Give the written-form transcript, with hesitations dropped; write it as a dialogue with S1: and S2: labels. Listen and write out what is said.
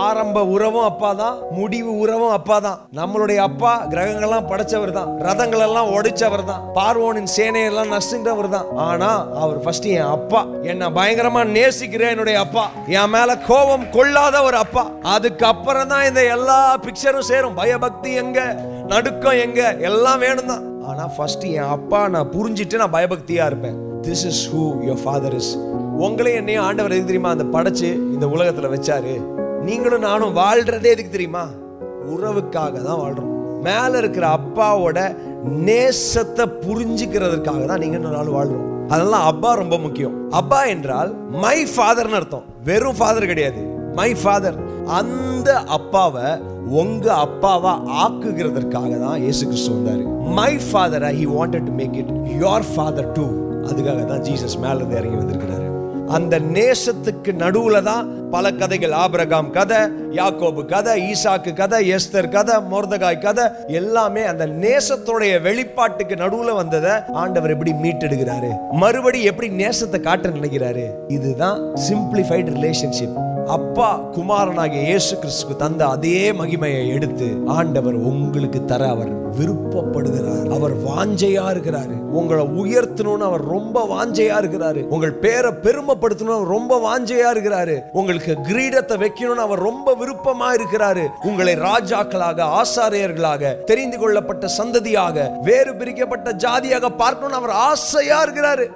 S1: ஆரம்ப உறவும் அப்பா தான், முடிவு உறவும் அப்பா தான். நம்மளுடைய அப்பா கிரகங்கள்லாம் படைச்சவர் தான், ரதங்கள் எல்லாம் உடைச்சவர் தான், பார்வோனின் சேனையெல்லாம் நசுங்கவர் தான். ஆனா அவர் ஃபர்ஸ்ட் என் அப்பா, என்ன பயங்கரமா நேசிக்கிற என்னுடைய அப்பா, என் மேல கோபம் கொள்ளாத ஒரு அப்பா. அதுக்கப்புறம் தான் இந்த எல்லா பிக்சரும் சேரும். பயபக்தி எங்க, நடுக்கம் எங்க, எல்லாம் வேணும் தான். ஆனா ஃபர்ஸ்ட் என் அப்பா நான் புரிஞ்சிட்டு நான் பயபக்தியா இருப்பேன். This is who your father is. உங்களே என்னையும் ஆண்டவர் எதுக்கு தெரியுமா அந்த படைச்சு இந்த உலகத்துல வச்சாரு? நீங்களும் நானும் வாழ்றதே எதுக்கு தெரியுமா? உறவுக்காக தான் வாழ்றோம். மேல இருக்கிற அப்பாவோட நேசத்தை புரிஞ்சுக்கிறதுக்காக தான் நீங்க நானும் வாழ்றோம். அதெல்லாம் அப்பா ரொம்ப முக்கியம். அப்பா என்றால் மை ஃபாதர்னு அர்த்தம். வெறும் ஃபாதர் கிடையாது, மை ஃபாதர். அந்த அப்பாவை உங்க அப்பாவா ஆக்குகிறதற்காக தான் இயேசு கிறிஸ்து வந்தாரு. மை ஃபாதரை he wanted to make it your father too. அதுக்காக தான் ஜீசஸ் மேல இருந்து இறங்கி வந்திருக்கிறாரு. அந்த நேசத்துக்கு நடுவுல தான் பல கதைகள். ஆபிரகாம் கதை, யாக்கோபு கதை, ஈசாக்கு கதை, எஸ்தர் கதை, மொர்தகாய் கதை, எல்லாமே அந்த நேசத்தோடைய வெளிப்பாட்டுக்கு நடுவுல வந்ததை ஆண்டவர் எப்படி மீட்டெடுக்கிறாரு, மறுபடி எப்படி நேசத்தை காட்ட நினைக்கிறாரு. இதுதான் சிம்பிளிஃபைடு ரிலேஷன்ஷிப். அப்பா குமாரனாகிய இயேசு கிறிஸ்துக்கு தந்த அதே மகிமையை எடுத்து ஆண்டவர் உங்களுக்கு தர அவர் விருப்பப்படுகிறார். அவர் வாஞ்சையா இருக்கிறாரு. உங்களை உயர்த்தணும்னு அவர் ரொம்ப வாஞ்சையா இருக்கிறாரு. உங்கள் பேரை பெருமைப்படுத்தணும் ரொம்ப வாஞ்சையா இருக்கிறாரு. உங்களுக்கு கிரீடத்தை வைக்கணும்னு அவர் ரொம்ப விருப்பமா இருக்கிறாரு. உங்களை ராஜாக்களாக, ஆசாரியர்களாக, தெரிந்து கொள்ளப்பட்ட சந்ததியாக, வேறு பிரிக்கப்பட்ட ஜாதியாக பார்க்கணும்னு அவர் ஆசையா இருக்கிறாரு.